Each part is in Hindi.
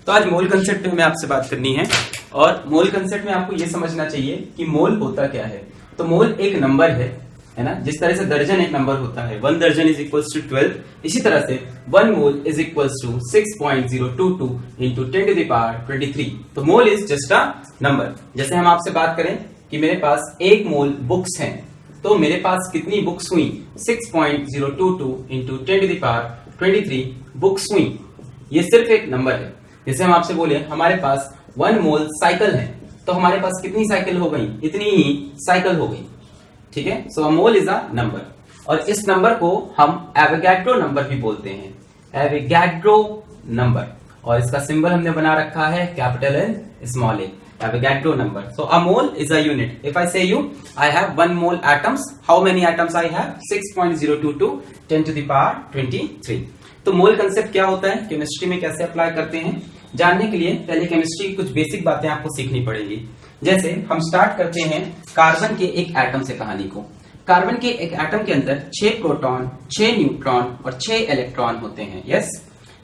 तो आज मोल कंसेप्ट पे हमें आपसे बात करनी है और मोल कंसेप्ट में आपको ये समझना चाहिए कि मोल होता क्या है। तो मोल एक नंबर है ना। जिस तरह से दर्जन एक नंबर होता है, 1 दर्जन इज इक्वल्स टू 12, इसी तरह से 1 mole is equals to 6.022 into 10 to the power 23। तो mole is just a number. जैसे हम आपसे बात करें कि मेरे पास 1 मोल बुक्स हैं, तो मेरे पास कितनी बुक्स हुई? 6.022 into 10 to the power 23 books हुई। ये सिर्फ एक नंबर है। जैसे हम आपसे बोले हमारे पास 1 मोल साइकिल है, तो हमारे पास कितनी साइकिल हो गई? इतनी ही साइकिल हो गई। ठीक है। सो a mole is a number और इस नंबर को हम एवोगैड्रो नंबर भी बोलते हैं, एवोगैड्रो नंबर। और इसका सिंबल हमने बना रखा है capital N small A, Avogadro number. So a mole is a unit. If I say you I have 1 mole atoms, how many atoms I have? 6.022 10 to the power 23। तो मोल कंसेप्ट क्या होता है, केमिस्ट्री में कैसे अप्लाई करते हैं, जानने के लिए पहले केमिस्ट्री की कुछ बेसिक बातें आपको सीखनी पड़ेगी। जैसे हम स्टार्ट करते हैं कार्बन के एक एटम से कहानी को। कार्बन के एक एटम के अंदर 6 प्रोटॉन, 6 न्यूट्रॉन और 6 इलेक्ट्रॉन होते हैं। यस,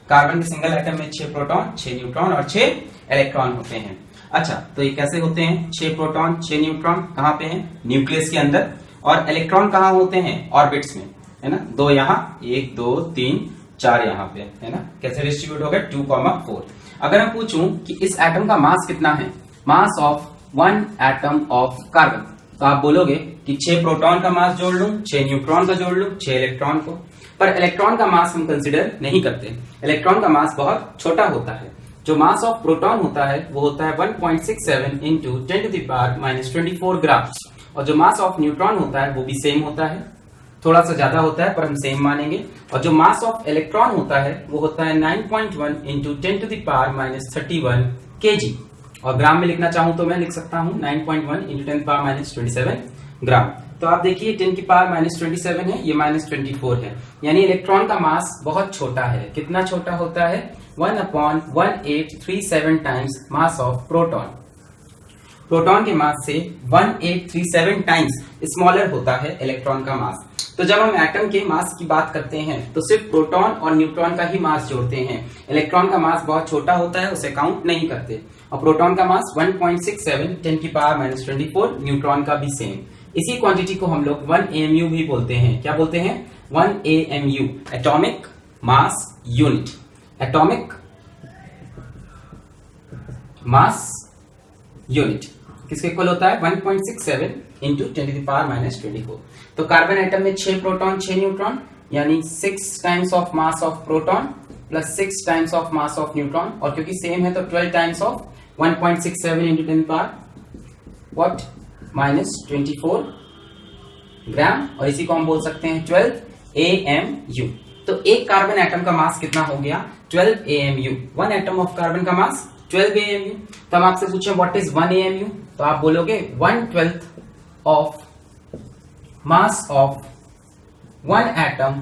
कार्बन के सिंगल एटम में 6 प्रोटॉन, 6 न्यूट्रॉन और 6 इलेक्ट्रॉन होते हैं। अच्छा, तो ये कैसे होते हैं? 6 प्रोटॉन 6 न्यूट्रॉन कहां पे हैं? न्यूक्लियस के अंदर। और इलेक्ट्रॉन कहां होते हैं? ऑर्बिट्स में, है ना। 2 यहां, 1 2 3 4 यहां पे, है ना। कैसे डिस्ट्रीब्यूट हो गए? 2,4। अगर मैं पूछूं कि इस एटम का मास कितना है, mass of 1 atom of carbon, तो आप बोलोगे कि 6 प्रोटॉन का मास जोड़ लूं, 6 न्यूट्रॉन का जोड़ लूं, 6 इलेक्ट्रॉन को। पर इलेक्ट्रॉन का मास हम कंसिडर नहीं करते। इलेक्ट्रॉन का मास बहुत छोटा होता है। जो मास ऑफ प्रोटॉन होता है वो होता है 1.67 इंटू 10 टू द पावर -24 ग्राम। और जो मास ऑफ न्यूट्रॉन होता है वो भी सेम होता है, थोड़ा सा ज्यादा होता है पर हम सेम मानेंगे। और जो मास ऑफ इलेक्ट्रॉन होता है वो होता है 9.1 into 10 to the power -31 kg। और ग्राम में लिखना चाहूं तो मैं लिख सकता हूं 9.1 इंटू 10 पावर -27 ग्राम। तो आप देखिए 10 की पावर -27 है, ये -24 है, यानी इलेक्ट्रॉन का मास बहुत छोटा है। कितना छोटा होता है? 1/1837 times mass of proton. Proton के मास से 1837 टाइम्स स्मॉलर होता है इलेक्ट्रॉन का मास। तो जब हम एटम के मास की बात करते हैं तो सिर्फ प्रोटॉन और न्यूट्रॉन का ही मास जोड़ते हैं। इलेक्ट्रॉन का मास बहुत छोटा होता है, उसे काउंट नहीं करते। और प्रोटॉन का मास 1.67 10 की पावर -24, न्यूट्रॉन का भी सेम। इसी क्वांटिटी को हम लोग 1 AMU भी बोलते हैं। क्या बोलते हैं? 1 AMU, atomic mass unit. Atomic mass unit किसके इक्वल होता है? 1.67 इंटू 10 की पावर -24। तो कार्बन एटम में 6 प्रोटॉन 6 न्यूट्रॉन, यानी 6 times of mass of proton plus 6 times of mass of neutron. और क्योंकि सेम है तो 12 times of 1.67 into 10 power what -24 ग्राम। और इसी को हम बोल सकते हैं 12 AMU। तो एक कार्बन एटम का मास कितना हो गया? 12 AMU। 1 एटम ऑफ कार्बन का मास 12 AMU। तो हम आपसे पूछें व्हाट इज 1 AMU, तो आप बोलोगे 1/12 of mass of 1 atom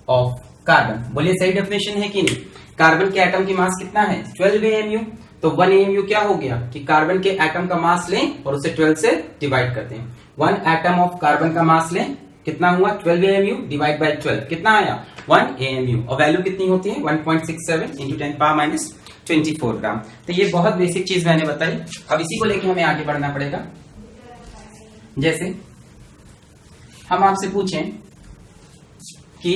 of carbon. बोलिए सही डेफिनेशन है कि नहीं? कार्बन के एटम की मास कितना है? 12 AMU। तो 1 AMU क्या हो गया कि कार्बन के एटम का मास लें और उसे 12 से डिवाइड करते हैं। 1 एटम ऑफ कार्बन का मास लें, कितना हुआ? 12 AMU डिवाइड बाय 12, कितना आया? 1 AMU। और वैल्यू कितनी होती है? 1.67 इंटू 10 पावर -24 ग्राम। तो ये बहुत बेसिक चीज मैंने बताई। अब इसी को लेके हमें आगे बढ़ना पड़ेगा। जैसे हम आपसे पूछें कि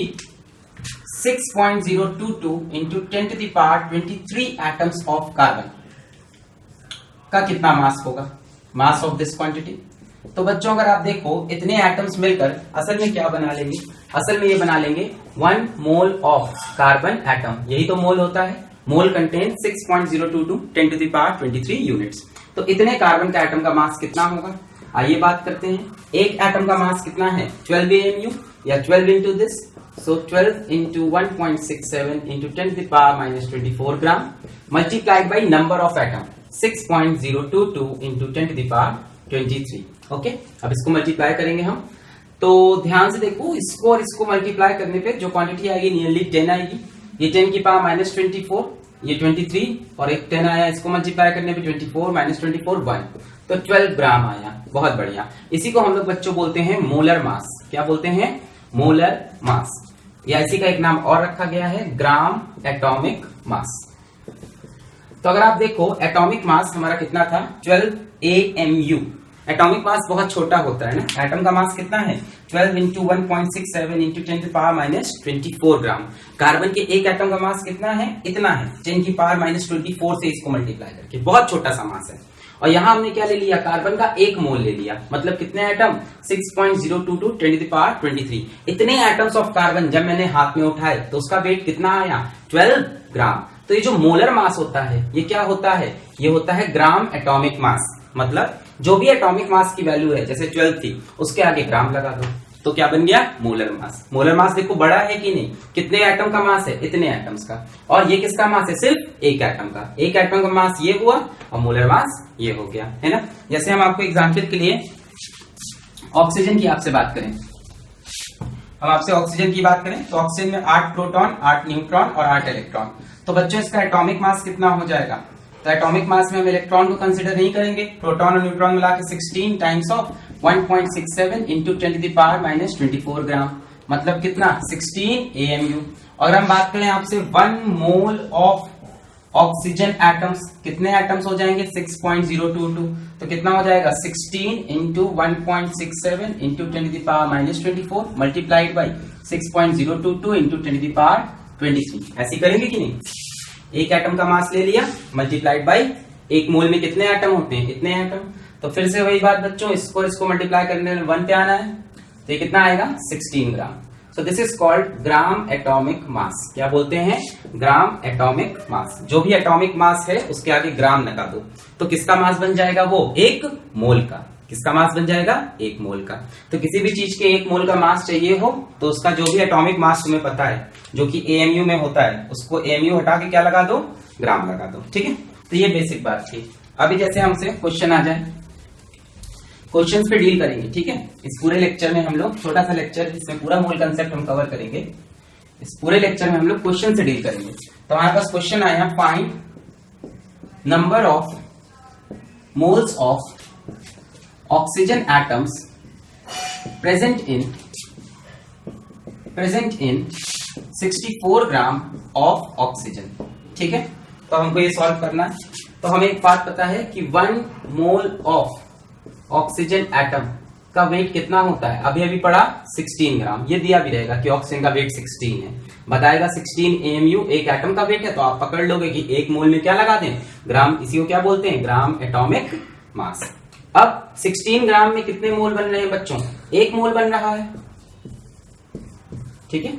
6.022 into 10 to the power 23 atoms of carbon का कितना मास होगा? Mass of this quantity. तो बच्चों अगर आप देखो इतने एटम्स मिलकर असल में क्या बना लेंगे? असल में ये बना लेंगे 1 मोल ऑफ कार्बन एटम। यही तो मोल होता है। Mole contain 6.022 10 to the power 23 units. तो इतने कार्बन का एटम का मास कितना होगा? आइए बात करते हैं। एक एटम का मास कितना है? 12 AMU या 12 into this, so 12 into 1.67 into 10 to the power -24 gram multiplied by number of atom 6.022 into 10 to the power 23। Okay, अब इसको मल्टीप्लाई करेंगे हम। तो ध्यान से देखो, इसको और इसको मल्टीप्लाई करने पे जो क्वांटिटी आएगी नियरली 10 आएगी। ये 10 की पावर -24, ये 23 और एक 10 आया, इसको मल्टीप्लाई करने पे 24 -24 1, तो 12 ग्राम आया। बहुत बढ़िया। इसी को हम लोग बच्चों बोलते हैं मोलर मास। क्या बोलते हैं? Molar mass. या इसी का एक नाम और रखा गया है ग्राम एटॉमिक मास। तो अगर आप देखो एटॉमिक मास हमारा कितना था 12 AMU। एटॉमिक मास बहुत छोटा होता है ना, एटम का मास कितना है 12 इंटू 1.67 इंटू 10 की पावर माइनस 24 ग्राम। कार्बन के एक एटम का मास कितना है, इतना है 10 की पावर माइनस 24 से इसको मल्टीप्लाई करके, बहुत छोटा सा मास है। और यहां हमने क्या ले लिया, कार्बन का एक मोल ले लिया, मतलब कितने एटम 6.022 10 की पावर 23। इतने एटम्स ऑफ कार्बन जब मैंने हाथ में उठाए तो उसका वेट कितना आया 12 ग्राम। तो ये जो मोलर मास होता है ये क्या होता है, ये होता है ग्राम एटॉमिक मास। मतलब जो भी एटॉमिक मास की वैल्यू है, जैसे 12 थी, उसके आगे ग्राम लगा दो तो क्या बन गया मोलर मास। मोलर मास देखो बड़ा है कि नहीं, कितने एटम का मास है, इतने एटम्स का। और ये किसका मास है, सिर्फ एक एटम का। एक एटम का मास ये हुआ और मोलर मास ये हो गया, है ना। जैसे हम आपको एग्जांपल के लिए ऑक्सीजन की आपसे बात करें, हम आपसे ऑक्सीजन की बात करें तो ऑक्सीजन में 8 प्रोटॉन 8 न्यूट्रॉन और 8 इलेक्ट्रॉन। तो बच्चों इसका एटॉमिक मास कितना हो जाएगा, तो एटॉमिक मास में हम इलेक्ट्रॉन को कंसीडर नहीं करेंगे, प्रोटॉन और न्यूट्रॉन मिला के 16 टाइम्स ऑफ 1.67 इंटू 10 की पावर माइनस 24 ग्राम, मतलब कितना 16 AMU। और हम बात करें आपसे 1 मोल ऑफ ऑक्सीजन एटम्स, कितने एटम्स हो जाएंगे 6.022, तो कितना हो जाएगा 16 इंटू 1.67 इंटू 10 की power minus 24 multiplied by 6.022 into 10 की पावर 23। ऐसी करेंगे कि नहीं, एक एटम का मास ले लिया मल्टीप्लाइड बाई एक मोल में कितने एटम होते हैं, इतने एटम। तो फिर से वही बात बच्चों, इसको मल्टीप्लाई करने में 1 पे आना है, तो ये कितना आएगा 16 gram. So this is called gram atomic mass. क्या बोलते हैं, ग्राम एटॉमिक मास। जो भी एटॉमिक मास है उसके आगे ग्राम लगा दो तो किसका मास बन जाएगा, वो एक मोल का। किसका मास बन जाएगा, एक मोल का। तो किसी भी चीज के एक मोल का मास चाहिए हो तो उसका जो भी एटॉमिक मास तुम्हें पता है जो कि AMU में होता है, उसको AMU हटा के क्या लगा दो, ग्राम लगा दो, ठीक है। तो ये बेसिक बात थी। अभी जैसे हमसे क्वेश्चन आ जाए, क्वेश्चंस पे डील करेंगे, ठीक है। इस पूरे लेक्चर में हम लोग, छोटा सा लेक्चर जिसमें पूरा मोल कंसेप्ट हम कवर करेंगे, इस पूरे लेक्चर में हम लोग क्वेश्चन से डील करेंगे। तो हमारे पास क्वेश्चन आया, find number of moles of oxygen atoms present in 64 gram of oxygen, ठीक है। तो हमको ये सॉल्व करना है। तो हमें एक बात पता है कि 1 मोल ऑफ ऑक्सीजन एटम का वेट कितना होता है, अभी अभी पढ़ा 16 ग्राम। ये दिया भी रहेगा कि ऑक्सीजन का वेट 16 है, बताएगा 16 AMU एक एटम का वेट है, तो आप पकड़ लोगे कि एक मोल में क्या लगा दें, ग्राम। इसी को क्या बोलते हैं, ग्राम एटॉमिक मास। अब 16 ग्राम में कितने मोल बन रहे हैं बच्चों, एक मोल बन रहा है, ठीक है।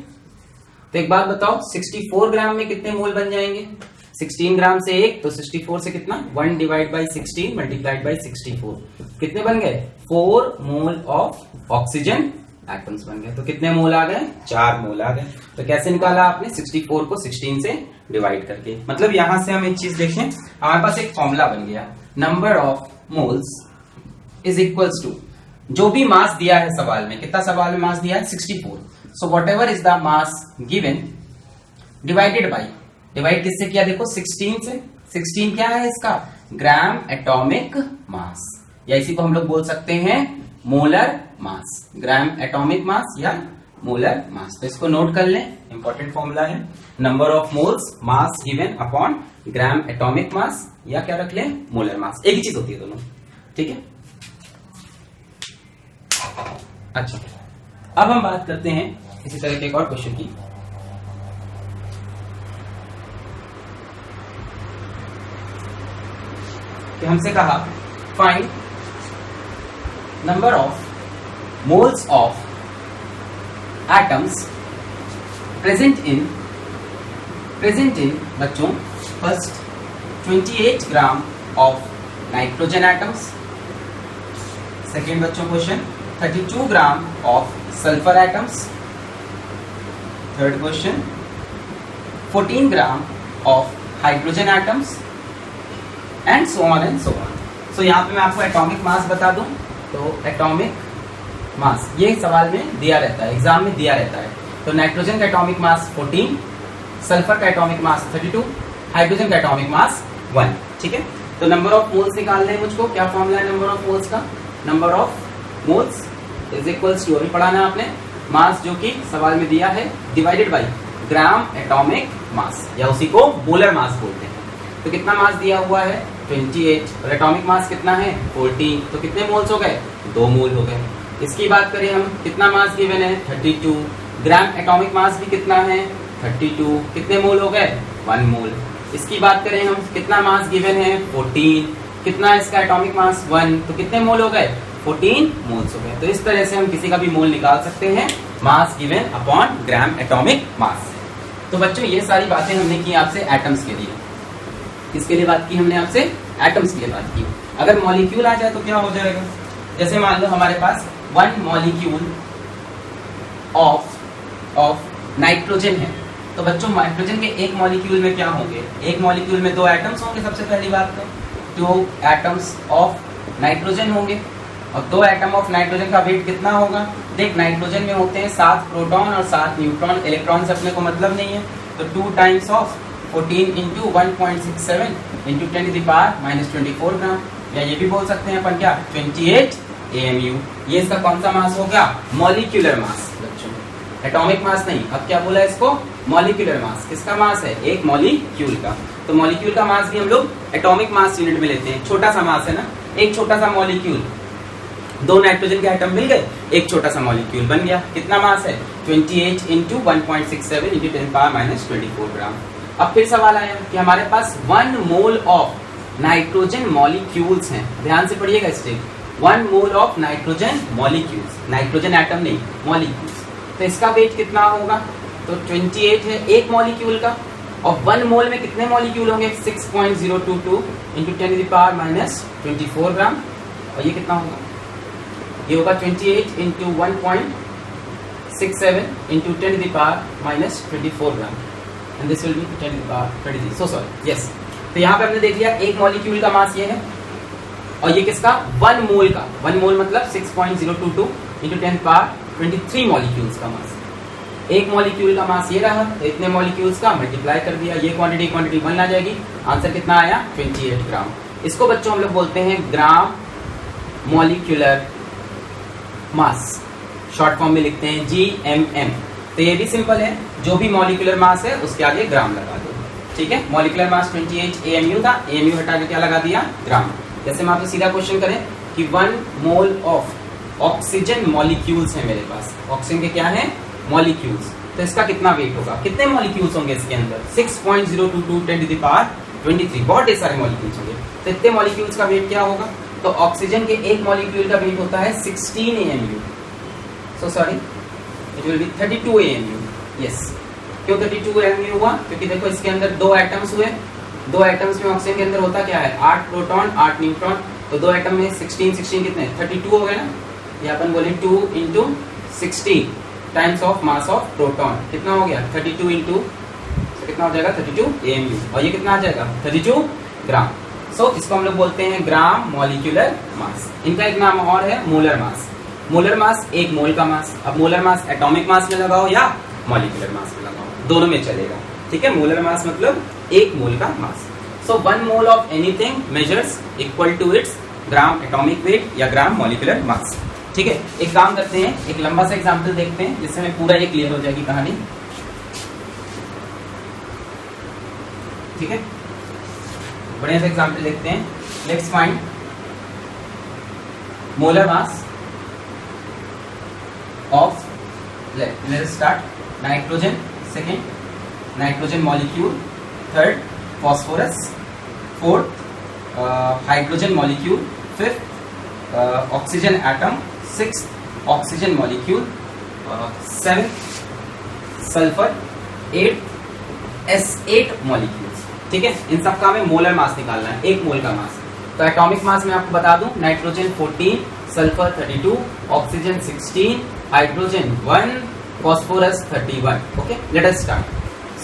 तो एक बात बताओ 64 ग्राम में कितने मोल बन जाएंगे, 16 ग्राम से एक तो 64 से कितना 1 डिवाइड बाई 16 मल्टीप्लाइड बाई 64, कितने बन गए 4 मोल ऑफ ऑक्सीजन एटम्स बन गए। तो कितने मोल आ गए, 4 मोल आ गए। तो कैसे निकाला आपने, 64 को 16 से डिवाइड करके। मतलब यहां से हम एक चीज देखें, हमारे पास एक फॉर्मूला बन गया, number of moles is equals to, जो भी मास दिया है सवाल में, कितना सवाल में मास दिया है 64, so what ever is the mass given divided by, divide किससे किया देखो 16 से। 16 क्या है इसका, ग्राम एटॉमिक मास, या इसी को हम लोग बोल सकते हैं मोलर मास, ग्राम एटॉमिक मास या मोलर मास। तो इसको नोट कर लें, इंपॉर्टेंट फॉर्मूला है, number of moles mass given upon gram atomic मास, या क्या रख लें मोलर मास, एक ही चीज होती है दोनों, ठीक है। अच्छा, अब हम बात करते हैं इसी तरह के एक और क्वेश्चन की। कि हमसे कहा find number of moles of atoms present in बच्चों first 28 gram of nitrogen atoms, second बच्चों question 32 gram of sulphur atoms, third question 14 gram of hydrogen atoms, and so on and so on. So यहाँ पे मैं आपको एटॉमिक मास बता दूं, तो एटॉमिक मास ये सवाल में दिया रहता है, एग्जाम में दिया रहता है। तो नाइट्रोजन का एटॉमिक मास 14, सल्फर का एटॉमिक मास 32, हाइड्रोजन का एटॉमिक मास 1, ठीक है। तो नंबर ऑफ मोल्स निकालने हैं मुझको, क्या फॉर्मूला है नंबर ऑफ मोल्स का, number of moles is equals to, अभी पढ़ाना है आपने, मास जो कि सवाल में दिया है डिवाइडेड बाई ग्राम एटॉमिक मास, या उसी को मोलर मास बोलते हैं। तो कितना मास दिया हुआ है 28 और एटॉमिक मास कितना है 14, तो कितने मोल्स हो गए 2 मोल हो गए। इसकी बात करें हम, कितना मास गिवन है 32 ग्राम, एटॉमिक मास भी कितना है 32, कितने मोल हो गए 1 मोल। इसकी बात करें हम, कितना मास गिवन है 14, कितना इसका एटॉमिक मास 1, तो कितने मोल हो गए 14 मोल्स हो गए। तो इस तरह से हम किसी का भी मोल निकाल सकते हैं, मास गिवन अपॉन ग्राम एटॉमिक मास। तो बच्चों ये सारी बातें हमने की आपसे एटम्स के लिए। किसके लिए बात की हमने आपसे, एटम्स के लिए बात की। अगर मॉलिक्यूल आ जाए तो क्या हो जाएगा, जैसे मान लो हमारे पास 1 मॉलिक्यूल ऑफ नाइट्रोजन है, तो बच्चों नाइट्रोजन के एक मॉलिक्यूल में क्या होंगे, एक मॉलिक्यूल में 2 एटम्स होंगे। सबसे पहली बात तो 2 एटम्स ऑफ नाइट्रोजन होंगे, और 2 एटम ऑफ नाइट्रोजन का वेट कितना होगा। देख नाइट्रोजन में होते हैं 7 प्रोटॉन और 7 न्यूट्रॉन, इलेक्ट्रॉन अपने को मतलब नहीं है, तो 2 टाइम्स ऑफ 14 इंटू 1.67 इंटू 10⁻⁻24 ग्राम, या ये भी बोल सकते हैं अपन क्या 28 AMU। ये इसका कौन सा मास हो गया, मॉलिक्यूलर मास बच्चों, एटॉमिक मास नहीं। अब क्या बोला इसको, मॉलिक्यूलर मास। किसका मास है, एक मॉलिक्यूल का। तो मॉलिक्यूल का मास भी हम लोग एटॉमिक मास यूनिट में लेते हैं, छोटा सा मास है ना, एक छोटा सा मॉलिक्यूल, 2 नाइट्रोजन के एटम मिल गए, एक छोटा सा मॉलिक्यूल बन गया। कितना मास है 28 इंटू 1.67 इंटू 10⁻⁻24 ग्राम। अब फिर सवाल आया कि हमारे पास 1 मोल ऑफ नाइट्रोजन मॉलिक्यूल्स हैं, ध्यान से पढ़िएगा step, 1 mole of nitrogen molecules, nitrogen atom नहीं मॉलिक्यूल्स, तो इसका वेट कितना होगा, तो 28 है एक मॉलिक्यूल का, और 1 मोल में कितने मॉलिक्यूल होंगे 6.022 इंटू 10⁻⁻24 ग्राम, और ये कितना होगा, ये होगा 28 into 1.67 into 10⁻⁻24 gram, and this will be 10⁻23, so sorry yes. तो यहाँ पे हमने देख लिया एक मॉलिक्यूल का मास ये है, और ये किसका 1 मोल का, 1 मोल मतलब 6.022 इंटू 10⁻23 मॉलिक्यूल्स का मास। एक मॉलिक्यूल का मास ये रहा, तो इतने मॉलिक्यूल्स का मल्टीप्लाई कर दिया, ये क्वांटिटी 1 आ जाएगी, आंसर कितना आया 28 ग्राम। इसको बच्चों हम लोग बोलते हैं gram molecular mass, short form में लिखते हैं GMM। तो ये भी सिंपल है, जो भी मॉलिक्यूलर मास है उसके आगे ग्राम लगा दो, ठीक है। मॉलिक्यूलर मास 28 AMU था, AMU हटा के क्या लगा दिया ग्राम। जैसे मैं आपसे सीधा क्वेश्चन करें कि 1 मोल ऑफ ऑक्सीजन मॉलिक्यूल्स है मेरे पास, ऑक्सीजन के क्या है मॉलिक्यूल्स, तो इसका कितना वेट होगा, कितने मॉलिक्यूल्स होंगे इसके अंदर 6.022 10⁻23, बहुत ढेर सारे मॉलिक्यूल्स होंगे। तो इतने मॉलिक्यूल्स का वेट क्या होगा, तो ऑक्सीजन के एक मॉलिक्यूल का वेट होता है 16 AMU, so sorry it will be 32 AMU, yes. क्यों 32 AMU हुआ, क्योंकि देखो इसके अंदर 2 एटम्स हुए, 2 एटम्स में ऑक्सीजन के अंदर होता क्या है 8 प्रोटॉन 8 न्यूट्रॉन, तो 2 एटम में 16 कितने 32 हो गए ना, ये अपन बोले 2 into 16 times of mass of proton, कितना हो गया 32 इंटू, तो कितना हो जाएगा 32 AMU, और ये कितना आ जाएगा 32 ग्राम। सो इसको हम लोग बोलते हैं ग्राम मॉलिक्यूलर मास। इनका एक नाम और है मोलर मास। मोलर मास एक मोल का मास। अब मोलर मास एटॉमिक मास में लगाओ या मॉलिक्यूलर मास में लगाओ, दोनों में चलेगा, ठीक है। मोलर मास मतलब एक मोल का mass. So 1 mole of anything measures equal to its gram atomic weight या ग्राम मॉलिक्यूलर मास, ठीक है। एक काम करते हैं, एक लंबा सा एग्जाम्पल देखते हैं जिससे हमें पूरा ये क्लियर हो जाएगी कहानी, ठीक है। बढ़िया सा एग्जाम्पल देखते हैं, let's find molar mass of, let's start nitrogen, second nitrogen molecule, third phosphorus, fourth hydrogen molecule, fifth oxygen atom, sixth oxygen molecule, seventh sulphur, 8 S8 molecules, ठीक है। इन सब का हमें मोलर मास निकालना है, एक मोल का मास। तो एटॉमिक मास में आपको बता दूं, nitrogen 14, sulphur 32, oxygen 16, hydrogen 1, phosphorus 31, okay. Let us start.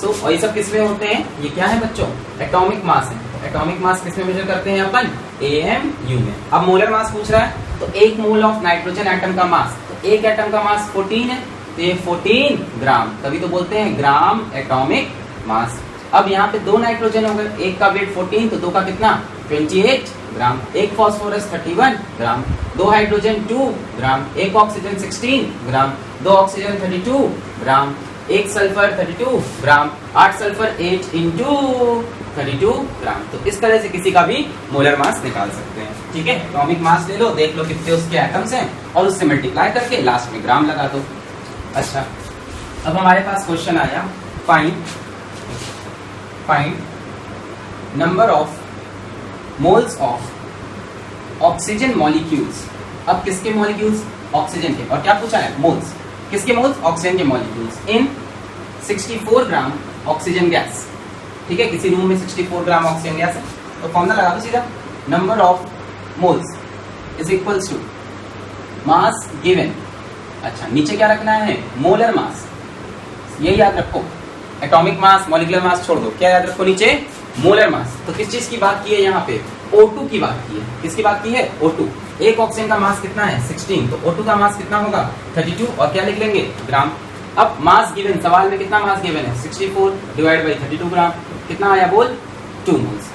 So और ये सब किसमें होते हैं, ये क्या है बच्चों एटॉमिक मास है। एटॉमिक मास किसमें मेजर करते हैं अपन AMU में। अब मोलर मास पूछ रहा है, तो एक मोल ऑफ नाइट्रोजन एटम का मास, तो एक एटम का मास 14 है, तो ये 14 ग्राम, तभी तो बोलते हैं ग्राम एटॉमिक मास। अब यहाँ पे 2 नाइट्रोजन हो गए, एक का वेट 14, तो 2 का कितना 28 ग्राम, एक फॉस्फोरस 31 ग्राम, 2 हाइड्रोजन 2 ग्राम, एक ऑक्सीजन 16 ग्राम, 2 ऑक्सीजन 32 ग्राम, 1 सल्फर 32 ग्राम, 8 सल्फर 8 इंटू 32 ग्राम। तो इस तरह से किसी का भी मोलर मास निकाल सकते हैं। ठीक है, एटॉमिक मास ले लो, देख लो कितने उसके एटम्स हैं और उससे मल्टीप्लाई करके लास्ट में ग्राम लगा दो। अच्छा, अब हमारे पास क्वेश्चन आया find number of moles of oxygen molecules. अब किसके मॉलिक्यूल्स? ऑक्सीजन के। और क्या पूछा है? मोल्स। किसके मोल्स? ऑक्सीजन के molecules in 64 gram oxygen gas. ठीक है, किसी रूम में 64 ग्राम ऑक्सीजन गैस है, तो फॉर्मूला लगा दो सीधा, number of moles is equals to mass given. अच्छा, नीचे क्या रखना है? Molar mass. ये याद रखो, एटॉमिक मास मॉलिक्यूलर मास छोड़ दो, क्या याद रखो? नीचे मोलर मास। तो किस चीज की बात की है यहाँ पे? O2 की बात की है। किसकी बात की है? O2। एक ऑक्सीजन का मास कितना है? 16। तो O2 का मास कितना होगा? 32। और क्या लिख लेंगे? ग्राम। अब मास गिवन, सवाल में कितना मास गिवन है? 64 डिवाइड बाई 32 ग्राम। कितना आया बोल? 2 मोल्स।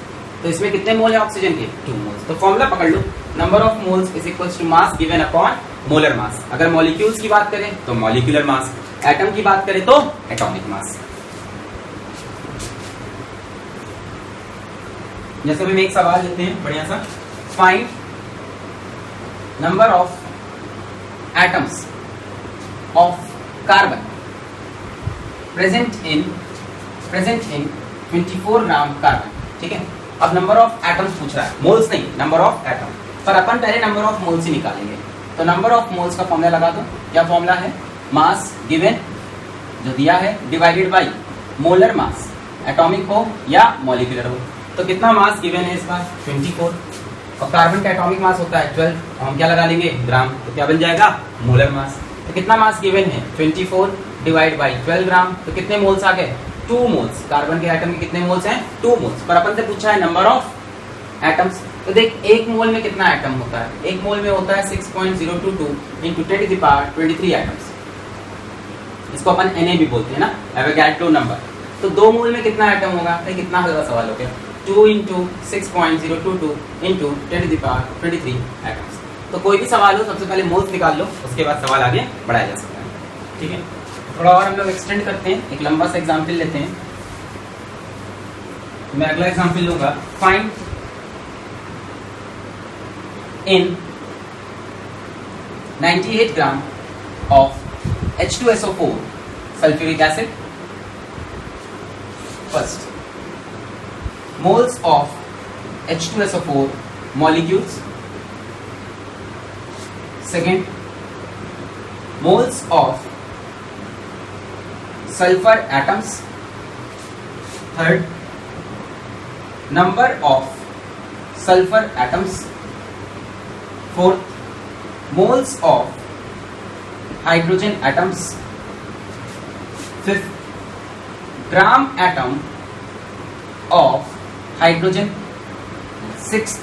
तो इसमें कितने मोल है ऑक्सीजन के? 2 मोल्स। तो फॉर्मूला पकड़ लो, number of moles is equals to mass given upon molar mass. अगर मॉलिक्यूल्स की बात करें तो मॉलिक्यूलर मास, एटम की बात करें तो एटॉमिक मास। जैसे हम एक सवाल लेते हैं बढ़िया सा, find number of atoms of carbon present in 24 gram carbon. ठीक है, अब नंबर ऑफ एटम्स पूछ रहा है, मोल्स नहीं, नंबर ऑफ एटम। पर अपन पहले नंबर ऑफ मोल्स ही निकालेंगे। तो नंबर ऑफ मोल्स का फॉर्मूला लगा दो। क्या फॉर्मूला है? मास गिवन जो दिया है divided by molar mass, atomic हो या मॉलिक्यूलर हो। तो कितना मास गिवन है इस बार? 24। और कार्बन का एटॉमिक मास होता है 12, और हम क्या लगा लेंगे? ग्राम। तो क्या बन जाएगा? Molar mass. तो कितना मास गिवन है? 24 डिवाइड बाई 12 ग्राम। तो कितने मोल्स आ गए? 2 मोल्स। कार्बन के एटम के कितने मोल्स हैं? 2 मोल्स। पर अपन से पूछा है नंबर ऑफ एटम्स। तो देख, एक मोल में कितना एटम होता है? एक मोल में होता है 6.022 इंटू 10 की पावर 23 एटम्स। इसको अपन Na भी बोलते हैं ना, एवोगाड्रो नंबर। तो 2 मोल में कितना एटम होगा? कितना हल्का सवाल हो गया। 2 इंटू 6.022 इंटू 10 की पावर 23 एटम्स। तो कोई भी सवाल हो, सबसे पहले मोल्स निकाल लो, उसके बाद सवाल आगे बढ़ाया जा सकता है। ठीक है, थोड़ा और हम लोग एक्सटेंड करते हैं, एक लंबा सा एग्जाम्पल लेते हैं। मैं अगला एग्जाम्पल लूंगा, find in 98 gram of H2SO4 sulphuric acid, first moles of H2SO4 molecules, second moles of sulfur atoms, third number of sulfur atoms, fourth moles of hydrogen atoms, fifth gram atom of hydrogen, sixth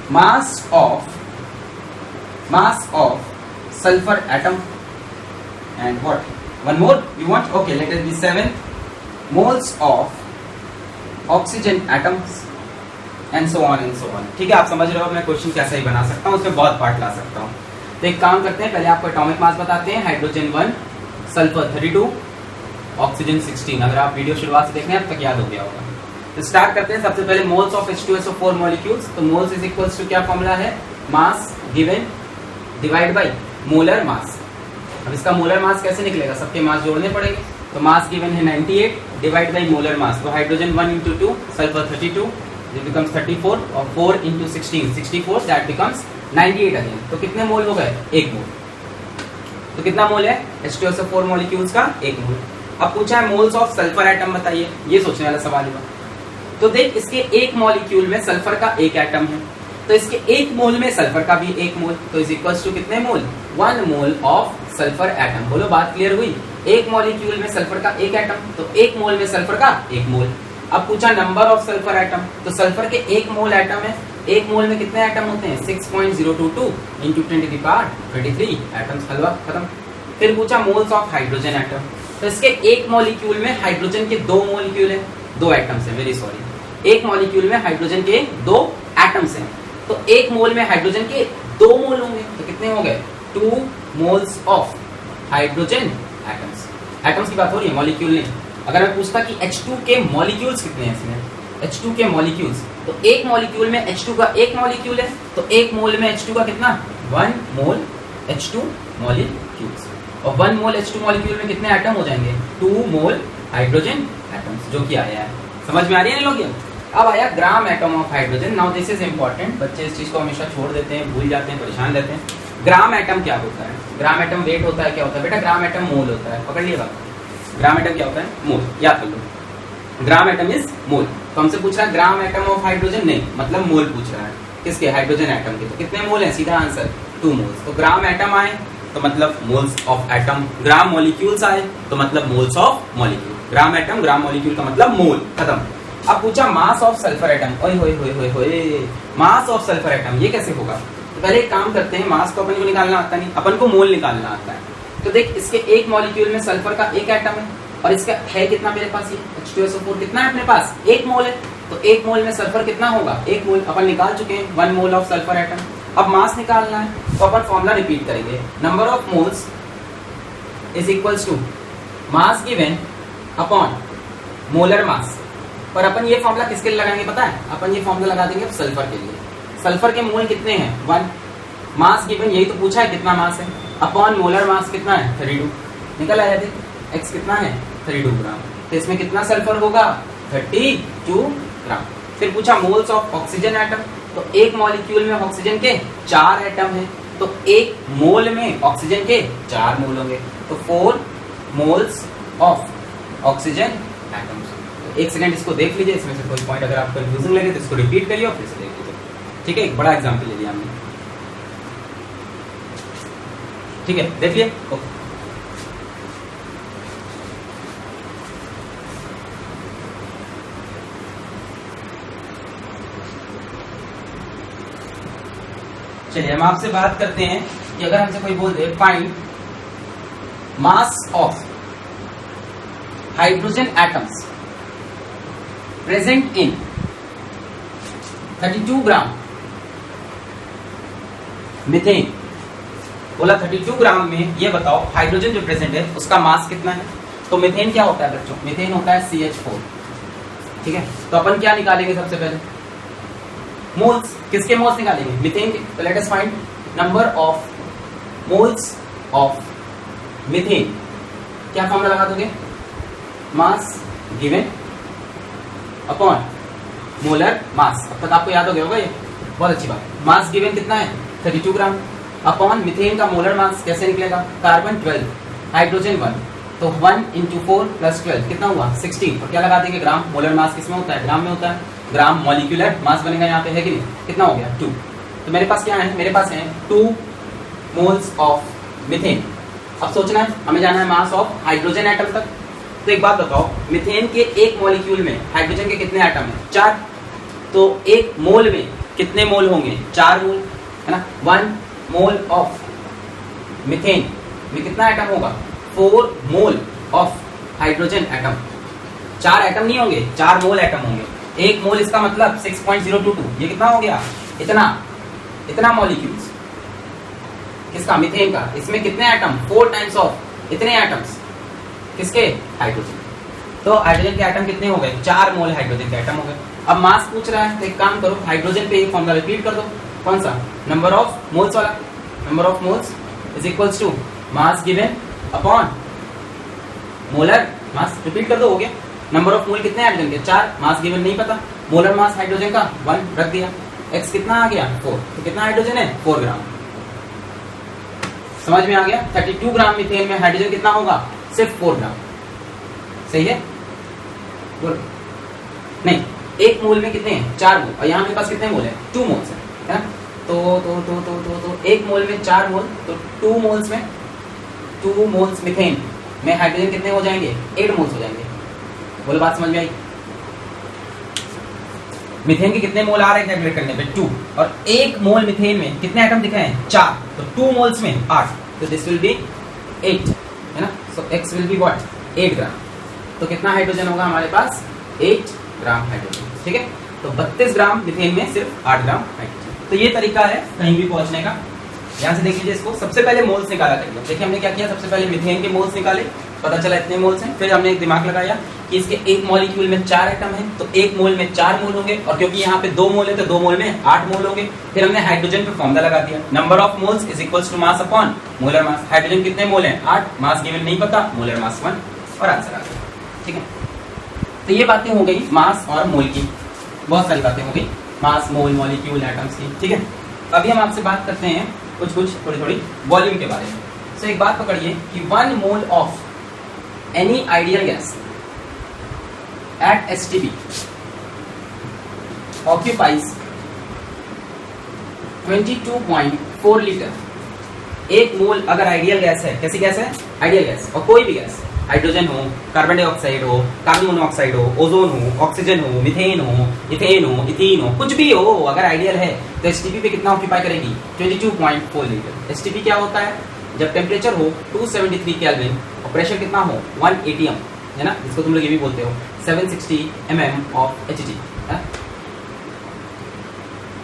mass of sulfur atom, and what? One more you want? Okay, let it be 7 moles of oxygen atoms and so on and so on. ठीक है, आप समझ रहे हो मैं क्वेश्चन कैसे ही बना सकता हूँ, उसमें बहुत पार्ट ला सकता हूँ। तो एक काम करते हैं, पहले आपको एटॉमिक मास बताते हैं। Hydrogen 1, sulphur 32, oxygen 16। अगर आप वीडियो शुरुआत से देख रहे हैं अब तक याद हो गया होगा। तो स्टार्ट करते हैं। सबसे पहले मोल्स ऑफ H2SO4 मॉलिक्यूल्स। तो मोल्स इज इक्वल्स टू क्या फॉर्मूला है? Mass given divide by molar मास। अब इसका मोलर मास कैसे निकलेगा? सबके मास जोड़ने पड़ेंगे। तो मास गिवन है 98 डिवाइड बाय मोलर मास। तो hydrogen 1 into 2, sulphur 32, it becomes 34, और 4 इंटू 16, 64, दैट बिकम्स 98 अगेन। तो कितने मोल हो गए? 1 मोल। तो कितना मोल है H2SO4 मॉलिक्यूल्स का? 1 मोल। अब पूछा है मोल्स ऑफ सल्फर एटम बताइए, ये सोचने वाला सवाल हुआ। तो देख, इसके एक मॉलिक्यूल में सल्फर का एक एटम है, तो इसके एक मोल में सल्फर का भी 1 मोल। तो इज इक्वल्स टू कितने मोल? 1 मोल ऑफ सल्फर एटम। बोलो बात क्लियर हुई? एक मॉलिक्यूल में सल्फर का एक एटम, तो 1 मोल में सल्फर का 1 मोल। अब पूछा नंबर ऑफ सल्फर एटम, तो सल्फर के 1 मोल एटम है। 1 मोल में कितने एटम होते हैं? 6.022 इंटू 10 की पावर 23 एटम्स। हलवा खत्म। फिर पूछा मोल्स ऑफ हाइड्रोजन एटम, तो इसके एक मॉलिक्यूल में हाइड्रोजन के 2 मॉलिक्यूल है, 2 एटम्स हैं, वेरी सॉरी। एक मॉलिक्यूल में हाइड्रोजन के 2 एटम्स हैं, तो 1 मोल में हाइड्रोजन के 2 मोल होंगे। तो कितने हो गए? 2 moles of hydrogen atoms. Atoms की बात हो रही है, मॉलिक्यूल नहीं। अगर मैं पूछता कि H2 के मॉलिक्यूल्स कितने हैं इसमें, H2 के मॉलिक्यूल्स, तो एक मॉलिक्यूल में H2 का एक मॉलिक्यूल है, तो एक मोल में H2 का कितना, 1 मोल H2 मॉलिक्यूल्स। और 1 मोल H2 मॉलिक्यूल में कितने एटम हो जाएंगे, 2 मोल हाइड्रोजन एटम्स, जो कि आया है। समझ में आ रही है ना लोग? अब आया gram atom of hydrogen. Now this is important, बच्चे इस चीज को हमेशा छोड़ देते हैं, भूल जाते हैं, परेशान रहते हैं। ग्राम एटम क्या होता है? ग्राम एटम वेट होता है, क्या होता है बेटा? ग्राम एटम मोल होता है, पकड़ लिएगा। ग्राम एटम क्या होता है? मोल, याद कर लो। Gram atom is mole. तो हमसे पूछ रहा है ग्राम एटम ऑफ हाइड्रोजन, नहीं, मतलब मोल पूछ रहा है किसके, हाइड्रोजन एटम के। तो कितने मोल है? सीधा आंसर 2 मोल्स। तो ग्राम एटम आए तो मतलब moles of atom, gram molecules आए तो मतलब moles of molecule. Gram atom gram molecule का मतलब मोल, खत्म। अब पूछा मास ऑफ सल्फर एटम। ओए होए होए होए होए, मास ऑफ सल्फर एटम ये कैसे होगा? तो पहले एक काम करते हैं, मास को अपन को निकालना आता नहीं, अपन को मोल निकालना आता है। तो देख, इसके एक मॉलिक्यूल में सल्फर का एक एटम है, और इसका है कितना मेरे पास, ये H2SO4 कितना है अपने पास, 1 मोल है। तो 1 मोल में सल्फर कितना होगा, 1 मोल अपन निकाल चुके हैं, 1 मोल ऑफ सल्फर एटम। अब मास निकालना है तो अपन फॉर्मूला रिपीट करेंगे, number of moles is equals to mass given upon molar mass. पर अपन ये फॉर्मूला किसके लिए लगाएंगे पता है? अपन ये फॉर्मूला लगा देंगे सल्फर के लिए। सल्फर के मोल कितने हैं, 1, मास गिवन यही तो पूछा है कितना मास है, अपॉन मोलर मास कितना है, 32। निकल आया देख, x कितना है, 32 ग्राम। तो इसमें कितना सल्फर होगा, 32 ग्राम। फिर पूछा मोल्स ऑफ ऑक्सीजन एटम। तो एक मॉलिक्यूल में ऑक्सीजन के 4 एटम है, तो एक मोल में ऑक्सीजन के 4 मोल होंगे, तो 4 मोल्स ऑफ ऑक्सीजन एटम्स। तो एक सेकंड इसको देख लीजिए, इसमें से कोई पॉइंट अगर आपको कंफ्यूजिंग लगे तो इसको रिपीट करिए और फिर से देख लीजिए। ठीक है, एक बड़ा एग्जाम्पल ले लिया हमने। ठीक है, देखिए। ओके, चलिए हम आपसे बात करते हैं कि अगर हमसे कोई बोल they find mass of hydrogen atoms present in 32 gram methane. बोला 32 ग्राम में ये बताओ हाइड्रोजन जो प्रेजेंट है उसका मास कितना है। तो मीथेन क्या होता है बच्चों, मीथेन होता है CH4। ठीक है, तो अपन क्या निकालेंगे सबसे पहले, मोल्स। किसके मोल्स निकालेंगे, मीथेन के। तो let us find number of moles of methane. क्या फॉर्मूला लगा दोगे, मास गिवन अपॉन मोलर मास। अब तक आपको याद हो गया होगा ये, बहुत अच्छी बात। मास गिवन कितना है, 32 ग्राम, अपॉन मीथेन का मोलर मास कैसे निकलेगा, कार्बन 12 हाइड्रोजन 1, तो 1 × 4 + 12 कितना हुआ, 16। और क्या लगा देंगे, ग्राम। मोलर मास किसमें होता है, ग्राम में होता है। ग्राम मॉलिक्यूलर मास बनेगा यहाँ पे, है कि नहीं? कितना हो गया, 2। तो मेरे पास क्या है, मेरे पास है 2 मोल्स ऑफ मीथेन। अब सोचना है, हमें जाना है मास ऑफ हाइड्रोजन एटम तक। तो एक बात बताओ, मीथेन के एक मॉलिक्यूल में हाइड्रोजन के कितने एटम है, 4। तो एक मोल में कितने मोल होंगे, 4 मोल, है ना। 1 मोल ऑफ मीथेन में कितना एटम होगा, 4 mole of hydrogen atom. 4 atom नहीं होंगे, 4 मोल एटम होंगे। एक मोल इसका मतलब 6.022, ये कितना हो गया, इतना मॉलिक्यूल्स किसका, मीथेन का। इसमें कितने एटम, 4 टाइम्स ऑफ इतने एटम्स किसके, हाइड्रोजन। तो हाइड्रोजन के एटम कितने हो गए, 4 मोल हाइड्रोजन के एटम हो गए। अब मास पूछ रहा है तो एक काम करो, हाइड्रोजन पे एक फॉर्मूला रिपीट कर दो। कौन सा, नंबर ऑफ मोल्स वाला। Number of moles is equals to mass given upon molar mass. Repeat कर दो, हो गया। नंबर ऑफ मोल कितने हाइड्रोजन के, 4, मास गिवन नहीं पता, मोलर मास हाइड्रोजन का 1 रख दिया, x कितना आ गया, 4। तो कितना हाइड्रोजन है, 4 ग्राम। समझ में आ गया, 32 ग्राम मीथेन में हाइड्रोजन कितना होगा, सिर्फ 4 ग्राम। सही है, बोलो नहीं। एक मोल में कितने हैं, 4 मोल, और यहाँ मेरे पास कितने मोल है, 2 मोल्स है ना। तो एक मोल में 4 मोल, तो 2 मोल्स मीथेन में हाइड्रोजन कितने हो जाएंगे, 8 मोल्स हो जाएंगे। बोलो, बात समझ में आई। मीथेन के कितने मोल आ रहे हैं कैलकुलेट करने पे, 2, और एक मोल मीथेन में कितने एटम दिखे हैं, 4, तो 2 मोल्स में 8, तो दिस विल बी 8, है ना। सो x विल बी व्हाट, 8 ग्राम। तो कितना हाइड्रोजन होगा हमारे पास, 8 ग्राम हाइड्रोजन। ठीक है, तो 32 ग्राम मीथेन में सिर्फ 8 ग्राम हाइड्रोजन। तो ये तरीका है कहीं भी पहुंचने का। यहाँ से देख लीजिए इसको, सबसे पहले मोल्स निकाला करिए। देखिए हमने क्या किया, सबसे पहले मीथेन के मोल्स निकाले, पता चला इतने मोल्स हैं। फिर हमने एक दिमाग लगाया कि इसके एक मॉलिक्यूल में 4 एटम हैं, तो एक मोल में 4 मोल होंगे, और क्योंकि यहाँ पे 2 मोल है तो 2 मोल में 8 मोल होंगे। फिर हमने हाइड्रोजन पे फॉर्मूला लगा दिया, number of moles is equals to mass upon molar mass. Hydrogen कितने मोल हैं? 8, मास गिवन नहीं पता, मोलर मास 1 और आंसर आ गया। ठीक है, तो ये बातें हो गई मास और मोल की, बहुत सारी बातें हो गई मास, मोल, मॉलिक्यूल, एटम्स की। ठीक है, अभी हम आपसे बात करते हैं कुछ थोड़ी वॉल्यूम के बारे में। सो एक बात पकड़िए कि 1 mole of any ideal gas at STP occupies 22.4 litre. एक मोल अगर आइडियल गैस है, कैसी गैस है? आइडियल गैस, और कोई भी गैस, हाइड्रोजन हो, कार्बन डाइऑक्साइड हो, कार्बन मोनोऑक्साइड हो, ओजोन हो, ऑक्सीजन हो, मीथेन हो, इथेन हो, इथीन हो, कुछ भी हो, अगर आइडियल है तो STP पे कितना ऑक्यूपाई करेगी? 22.4 लीटर। STP क्या होता है? जब टेम्परेचर हो 273 केल्विन और प्रेशर कितना हो 1 atm, है ना, जिसको तुम लोग ये भी बोलते हो 760 mm ऑफ Hg,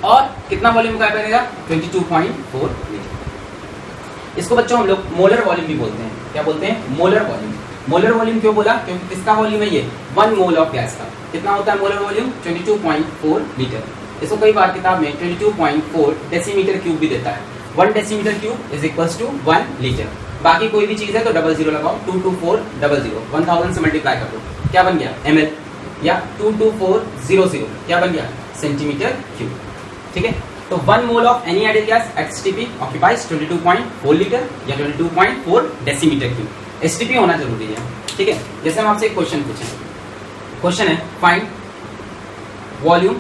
और कितना वॉल्यूम का करेगा? 22.4 लीटर। इसको बच्चों हम लोग मोलर वॉल्यूम भी बोलते हैं। क्या बोलते हैं? Molar volume. मोलर वॉल्यूम क्यों बोला? क्योंकि किसका वॉल्यूम है ये? 1 मोल ऑफ गैस का। कितना होता है मोलर वॉल्यूम? 22.4 लीटर। इसको कई बार किताब में 22.4 डेसीमीटर क्यूब भी देता है। 1 decimetre cube is equals to 1 litre. बाकी कोई भी चीज है तो 00 लगाओ, 22400, 1000 से मल्टीप्लाई कर दो, क्या बन गया? ml, या 22400 क्या बन गया? Centimetre cube. ठीक है, तो 1 mole of any ideal gas at STP occupies 22.4 litre या 22.4 डेसीमीटर क्यूब। STP होना जरूरी है। ठीक है, जैसे हम आपसे एक क्वेश्चन पूछें, क्वेश्चन है find volume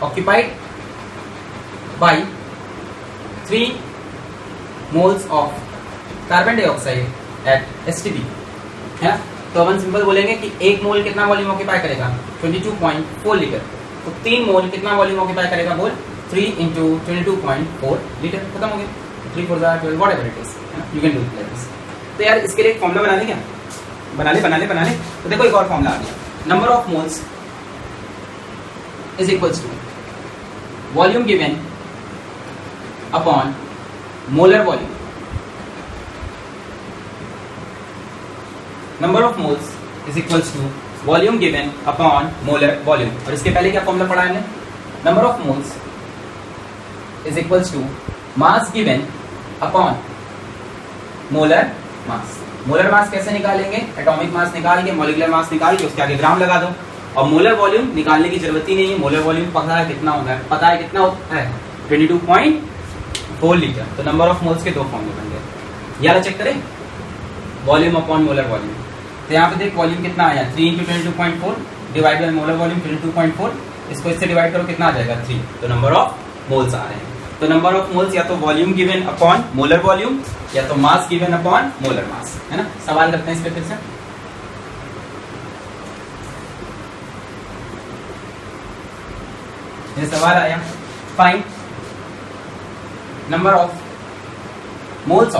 occupied by 3 moles of carbon dioxide eight STP, है ना। तो अपन सिंपल बोलेंगे कि 1 मोल कितना वॉल्यूम ऑक्यूपाई करेगा? 22.4 लीटर। तो 3 मोल कितना वॉल्यूम ऑक्यूपाई करेगा? बोल 3 into 22.4 लीटर। खत्म हो गया, 3 4 12 व्हाटएवर इट इज, है ना, you can do it like this. तो यार इसके लिए एक फॉर्मूला बना ले, क्या बना ले। तो देखो एक और फॉर्मूला आ गया, number of moles is equals to volume given upon molar volume. Number of moles is equals to volume given upon molar volume. और इसके पहले क्या फॉर्मूला पढ़ा है? Number of moles is equals to mass given upon molar mass. Molar mass कैसे निकालेंगे? एटॉमिक मास निकाल के, मॉलिक्यूलर मास निकाल के उसके आगे ग्राम लगा दो। और मोलर वॉल्यूम निकालने की जरूरत ही नहीं है, मोलर वॉल्यूम पता है कितना होगा, पता है कितना होता है 22.4 लीटर। तो नंबर ऑफ मोल्स के 2 फॉर्मूले बन गए। यार चेक करें, वॉल्यूम अपॉन मोलर वॉल्यूम। तो यहाँ पे देख वॉल्यूम कितना आया 3 into 22.4 divide by molar volume 22.4। इसको इससे डिवाइड करो, कितना आ जाएगा 3। तो नंबर ऑफ मोल्स आ रहे हैं। तो नंबर ऑफ मोल्स या तो volume given upon molar volume या तो मास गिवन अपॉन मोलर मास, है ना। सवाल करते हैं इस पे फिर से। ये सवाल आया, find number of moles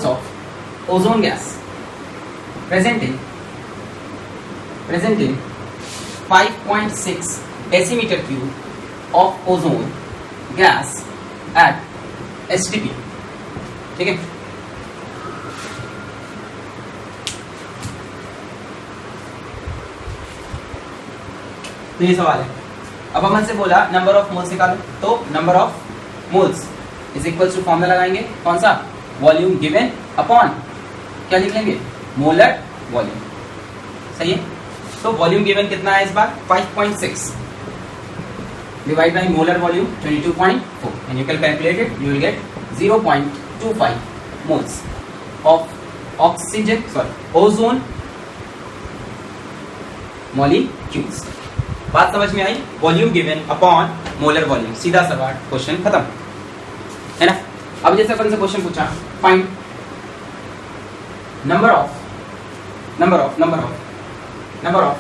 of ozone gas present in 5.6 decimeter cube of ozone gas at STP। ठीक है, तो ये सवाल है। अब हमन से बोला नंबर ऑफ मोल्स निकालो, तो number of moles is equal to formula लगाएंगे, कौन सा? वॉल्यूम गिवन अपॉन क्या लिख लेंगे? Molar volume. सही है, तो वॉल्यूम गिवन कितना है इस बार? 5.6 divide by molar volume 22.4 and you can calculate it, you will get 0.25 moles of oxygen ozone molecules. बात समझ में आई? Volume given upon molar volume, सीधा सवाल, क्वेश्चन खत्म, है ना। अब जैसे अपन से क्वेश्चन पूछा, find number of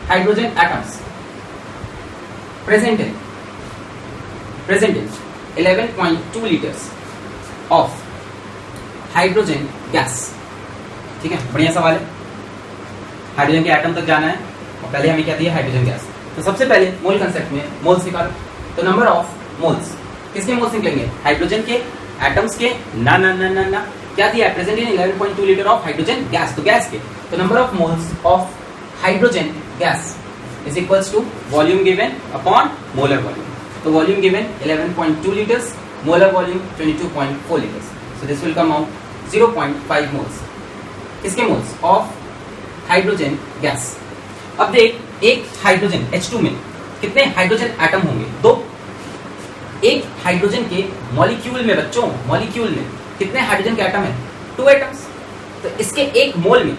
hydrogen atoms present in 11.2 liters of hydrogen gas। ठीक है, बढ़िया सवाल है। हाइड्रोजन के एटम तक जाना है और पहले हमें क्या दिया? Hydrogen gas. तो सबसे पहले मोल कंसेप्ट में मोल्स निकालो। तो नंबर ऑफ मोल्स किसके मोल्स निकलेंगे? हाइड्रोजन के, एटम्स के? ना ना ना ना ना, क्या दिया? Present in 11.2 litre of hydrogen gas, तो गैस के। तो number of moles of hydrogen gas is equals to volume given upon molar volume. तो volume given 11.2 liters, molar volume 22.4 liters, so this will come out 0.5 moles। किसके मोल्स? Of hydrogen gas. अब देख, एक हाइड्रोजन H2 में कितने हाइड्रोजन एटम होंगे? 2। एक हाइड्रोजन के मॉलिक्यूल में बच्चों, मॉलिक्यूल में कितने हाइड्रोजन के एटम है? 2 एटम्स। तो इसके एक मोल में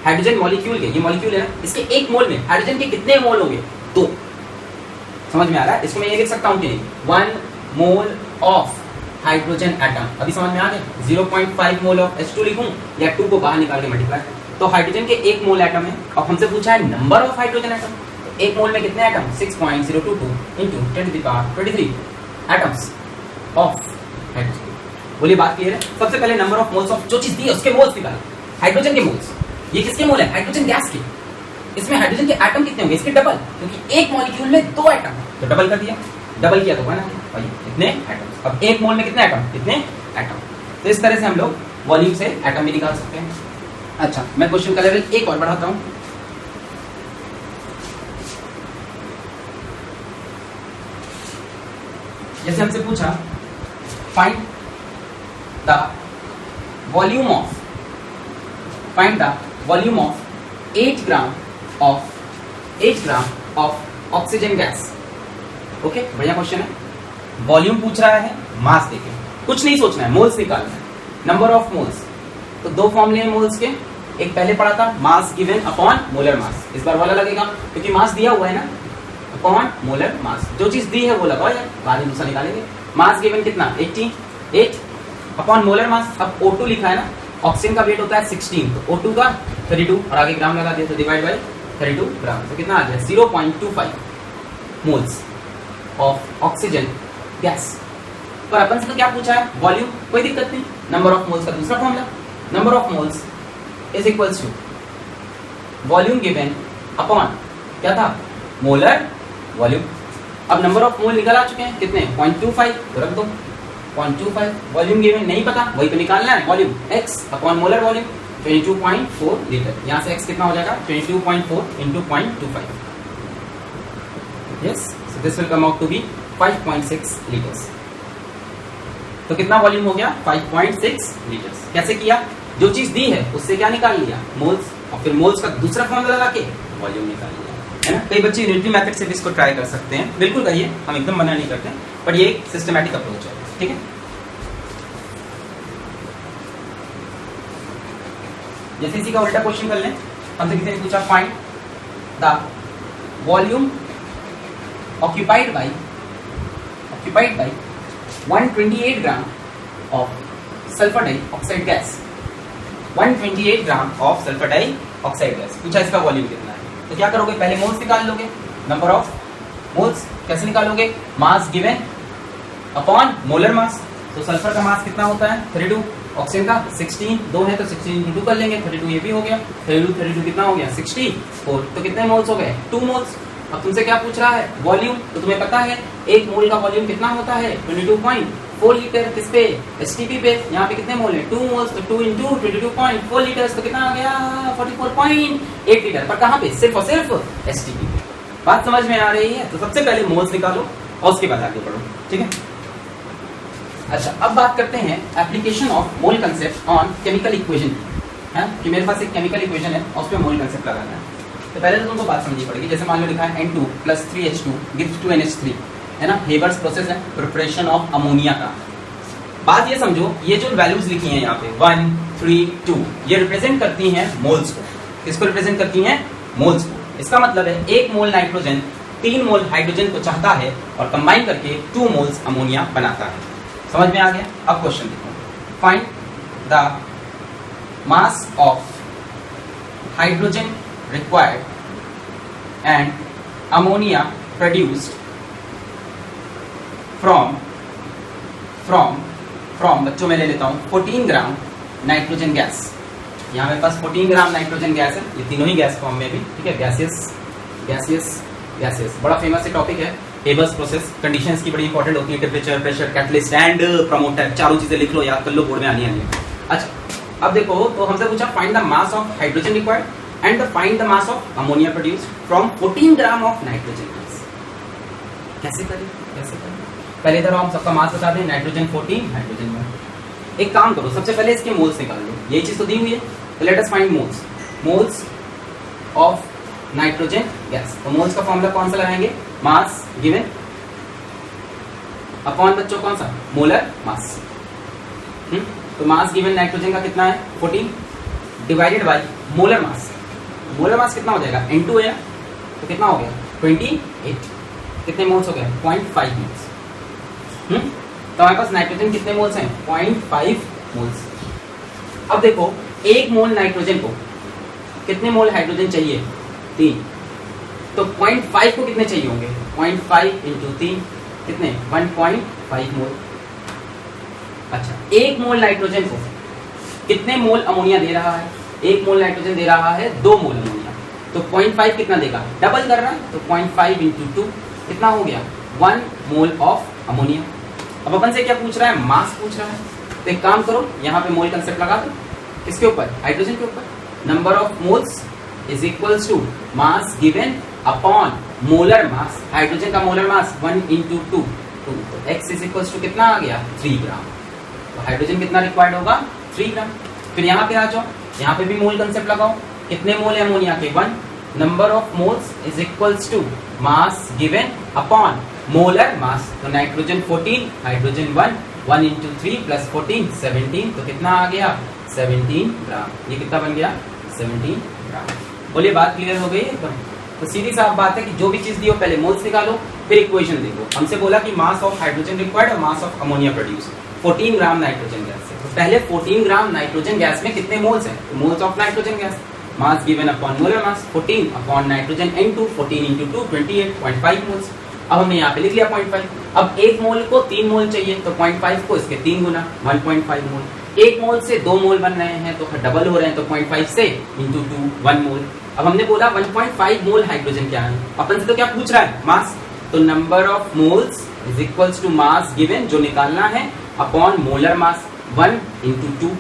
हाइड्रोजन मॉलिक्यूल के, ये मॉलिक्यूल है ना, इसके एक मोल में हाइड्रोजन के कितने मोल होंगे? 2। समझ में आ रहा है? इसको मैं ये लिख सकता हूं कि 1 मोल ऑफ हाइड्रोजन एटम। अभी समझ में आ गया? 0.5 मोल ऑफ H2 लिखूं या 2 को बाहर निकाल के मल्टीप्लाई। तो हाइड्रोजन के एक मोल एटम है। अब हमसे पूछा है नंबर ऑफ हाइड्रोजन एटम। तो एक मोल में कितने atom? 6.022 into 10⁻23 atoms of hydrogen. बोलिए बात क्लियर है? सबसे पहले नंबर ऑफ मोल्स ऑफ जो चीज दी है उसके मोल्स निकालो। हाइड्रोजन के मोल्स, ये किसके मोल है? हाइड्रोजन गैस के। इसमें हाइड्रोजन के एटम कितने होंगे? इसके डबल, क्योंकि एक मॉलिक्यूल में 2 एटम, तो डबल कर दिया। डबल किया तो 1 आ गया। और ये कितने एटम्स? अब एक मोल में कितने एटम? कितने एटम। तो इस तरह से हम लोग वॉल्यूम से एटम भी निकाल सकते हैं। अच्छा, मैं क्वेश्चन का लेवल एक और बढ़ाता हूं। जैसे हमसे पूछा find the volume of 8 gram of oxygen gas. Okay, बढ़िया क्वेश्चन है। वॉल्यूम पूछ रहा है, मास देके, कुछ नहीं सोचना है, मोल्स निकालना है। नंबर ऑफ मोल्स, तो 2 फॉर्मूले हैं मोल्स के। एक पहले पढ़ा था, मास गिवन अपॉन मोलर मास। इस बार वाला लगेगा क्योंकि मास दिया हुआ है ना, अपॉन मोलर मास। जो चीज दी है वो लगाओ यार, बाद में दूसरा निकालेंगे। मास गिवन कितना? 88 अपॉन मोलर मास। अब O2 लिखा है ना, ऑक्सीजन का वेट होता है 16, तो O2 का 32 और आगे ग्राम लगा दिया तो डिवाइड बाय 32 ग्राम, तो कितना आ गया? 0.25 मोल्स ऑफ ऑक्सीजन गैस। पर अपन से तो क्या पूछा है? वॉल्यूम, कोई दिक्कत नहीं। नंबर ऑफ मोल्स का दूसरा formula, number of moles is equals to volume given upon क्या था? Molar volume. अब नंबर ऑफ मोल निकल आ चुके हैं, कितने? 0.25, तो रख दो 0.25। वॉल्यूम गिवन नहीं पता, वही तो निकालना है। Volume x upon molar volume 22.4 litre. यहाँ से x कितना हो जाएगा? 22.4 into 0.25। Yes, so this will come out to be 5.6 litres. तो कितना वॉल्यूम हो गया? 5.6 लीटर्स। कैसे किया? जो चीज दी है उससे क्या निकाल लिया? मोल्स, और फिर मोल्स का दूसरा फॉर्मूला लगा के वॉल्यूम निकाल लिया, है ना। कई बच्चे यूनिटरी मेथड से भी इसको ट्राई कर सकते हैं, बिल्कुल करिए, हम एकदम मना नहीं करते, पर ये एक सिस्टमैटिक अप्रोच है, ठीक है। जैसे इसी का उल्टा क्वेश्चन कर लें, हमसे किसी ने पूछा find the volume occupied by 128 gram of sulphur dioxide gas. 128 gram of sulphur dioxide gas पूछा, इसका वॉल्यूम कितना है। तो क्या करोगे? पहले मोल्स निकाल लोगे। नंबर ऑफ मोल्स कैसे निकालोगे? मास गिवन अपॉन मोलर मास। तो सल्फर का मास कितना होता है? 32, ऑक्सीजन का 16, 2 है तो 16 into 2 कर लेंगे, 32 ये भी हो गया, 32 कितना हो गया? 64। तो कितने मोल्स हो गए? 2 मोल्स। अब तुमसे क्या पूछ रहा है? वॉल्यूम। तो तुम्हें पता है एक मोल का वॉल्यूम कितना होता है? 22.4 लीटर। किस पे? एसटीपी पे। यहाँ पे कितने मोल है? 2 मोल्स, तो 2 into 22.4 लीटर्स, तो कितना आ गया? 44.8 लीटर। पर कहाँ पे? सिर्फ और सिर्फ एसटीपी पे। बात समझ में आ रही है? तो सबसे पहले मोल्स निकालो और उसके बाद आगे बढ़ो, ठीक है। अच्छा, अब बात करते हैं application of mole concept on chemical equation, है कि मेरे पास एक केमिकल इक्वेशन है और उस पर मोल कंसेप्ट लगाना है। तो पहले तो तुमको बात समझनी पड़ेगी। जैसे मान लो लिखा है N2 + 3H2 gives 2NH3, है ना। हेबर्स प्रोसेस है प्रिपरेशन ऑफ अमोनिया का। बात ये समझो, ये जो वैल्यूज लिखी हैं यहाँ पे 1, 3, 2, ये रिप्रेजेंट करती हैं मोल्स को। किसको रिप्रेजेंट करती हैं? मोल्स को। इसका मतलब है 1 मोल नाइट्रोजन 3 मोल हाइड्रोजन को चाहता है और कंबाइन करके 2 मोल्स अमोनिया बनाता है। समझ में आ गया? अब क्वेश्चन देखो, find the mass of hydrogen required and ammonia produced from बच्चों में ले लेता हूं 14 ग्राम नाइट्रोजन गैस। यहाँ मेरे पास 14 ग्राम नाइट्रोजन गैस है, ये तीनों ही गैस फॉर्म में भी, ठीक है। गैसियस बड़ा फेमस टॉपिक है, हेबर्स प्रोसेस, कंडीशंस की बड़ी इंपॉर्टेंट होती है, temperature, pressure, catalyst and promoter, चारों चीजें लिख लो, याद कर लो, बोर्ड में आनी है। अच्छा, अब देखो तो हमसे पूछा find the mass of hydrogen required and find the mass of ammonia produced from 14 gram of nitrogen gas. कैसे करें? पहले इधर हम सबका मास बता दें, नाइट्रोजन 14, हाइड्रोजन 1। एक काम करो, सबसे पहले इसके मोल्स निकाल लो, ये चीज तो दी हुई है, तो let us find moles of nitrogen gas. तो मोल्स का फॉर्मूला कौन सा लगाएंगे? मास गिवन अपॉन बच्चों कौन सा? Molar mass. तो मास गिवन नाइट्रोजन का कितना है? 14 divided by molar mass. Molar मास कितना हो जाएगा? N2 है, तो कितना हो गया? 28। कितने मोल्स हो गए? 0.5 मोल्स। तो हमारे पास नाइट्रोजन कितने मोल्स हैं? 0.5 मोल्स। अब देखो, एक मोल नाइट्रोजन को कितने मोल हाइड्रोजन चाहिए? 3। तो 0.5 को कितने चाहिए होंगे? 0.5 इंटू 3 कितने? 1.5 मोल। अच्छा, एक मोल नाइट्रोजन को कितने मोल अमोनिया दे रहा है? एक मोल नाइट्रोजन दे रहा है 2 मोल अमोनिया, तो 0.5 कितना देगा? डबल कर रहा है, तो 0.5 इंटू 2 कितना हो गया? 1 मोल ऑफ अमोनिया। अब अपन से क्या पूछ रहा है? मास पूछ रहा है। तो एक काम करो, यहाँ पे मोल कंसेप्ट लगा दो, किसके ऊपर? हाइड्रोजन के ऊपर। Number of moles is equals to mass given upon molar mass. Hydrogen का मोलर मास 1 इंटू 2, तो x इज इक्वल्स टू कितना आ गया? 3 ग्राम। तो हाइड्रोजन कितना रिक्वायर्ड होगा? 3 ग्राम। फिर यहाँ पे आ जाओ, यहाँ पे भी मोल कंसेप्ट लगाओ। कितने मोल है अमोनिया के? 1। Number of moles is equals to mass given upon molar mass. तो नाइट्रोजन 14, हाइड्रोजन 1, 1 इंटू 3 प्लस 14 17, तो कितना आ गया? 17 ग्राम। ये कितना बन गया? 17 ग्राम। बोलिए, बात क्लियर हो गई एकदम? तो सीधी साफ बात है कि जो भी चीज दी हो पहले मोल्स निकालो, फिर इक्वेशन देखो। हमसे बोला कि मास ऑफ हाइड्रोजन रिक्वायर्ड और mass of ammonia produce 14 gram nitrogen gas से। तो पहले 14 ग्राम नाइट्रोजन गैस में कितने मोल्स हैं? तो moles of nitrogen gas, mass given upon molar mass 14 upon nitrogen N2, 14 into 2 28.5 moles. अब हमने यहाँ पे लिख लिया 0.5। अब एक मोल को 3 मोल चाहिए, तो 0.5 को इसके 3 गुना 1.5 मोल। एक मोल से 2 मोल बन रहे हैं, तो डबल हो रहे हैं, तो 0.5 से इंटू 2 1 मोल। अब हमने बोला 1.5 मोल हाइड्रोजन क्या है? अपन से तो क्या पूछ रहा है? मास। तो number of moles is equals to mass given, जो निकालना है, upon molar mass 1 into 2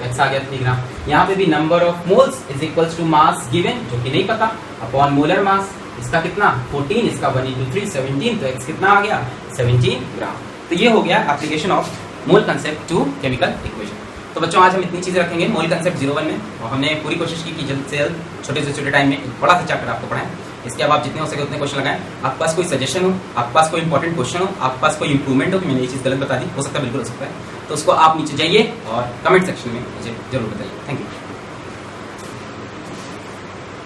x आ गया 3 ग्राम। यहाँ पे भी number of moles is equals to mass given, जो कि नहीं पता, अपॉन मोलर मास। इसका कितना? 14, इसका 1 इंटू 3 17, तो x कितना आ गया? 17 ग्राम। तो ये हो गया application of mole concept to chemical equation. तो बच्चों, आज हम इतनी चीजें रखेंगे मोल कंसेप्ट 01 में, और हमने पूरी कोशिश की कि जल्द से जल्द छोटे से छोटे टाइम में एक बड़ा सा चैप्टर आपको पढ़ाएं। इसके अब आप जितने हो सके उतने क्वेश्चन लगाएं। आपके पास कोई सजेशन हो, आपके पास कोई इंपॉर्टेंट क्वेश्चन हो, आपके पास कोई इंप्रूवमेंट हो कि मैंने ये चीज़ गलत बता दी, हो सकता है, बिल्कुल हो सकता है, तो उसको आप नीचे जाइए और कमेंट सेक्शन में मुझे जरूर बताइए। Thank you.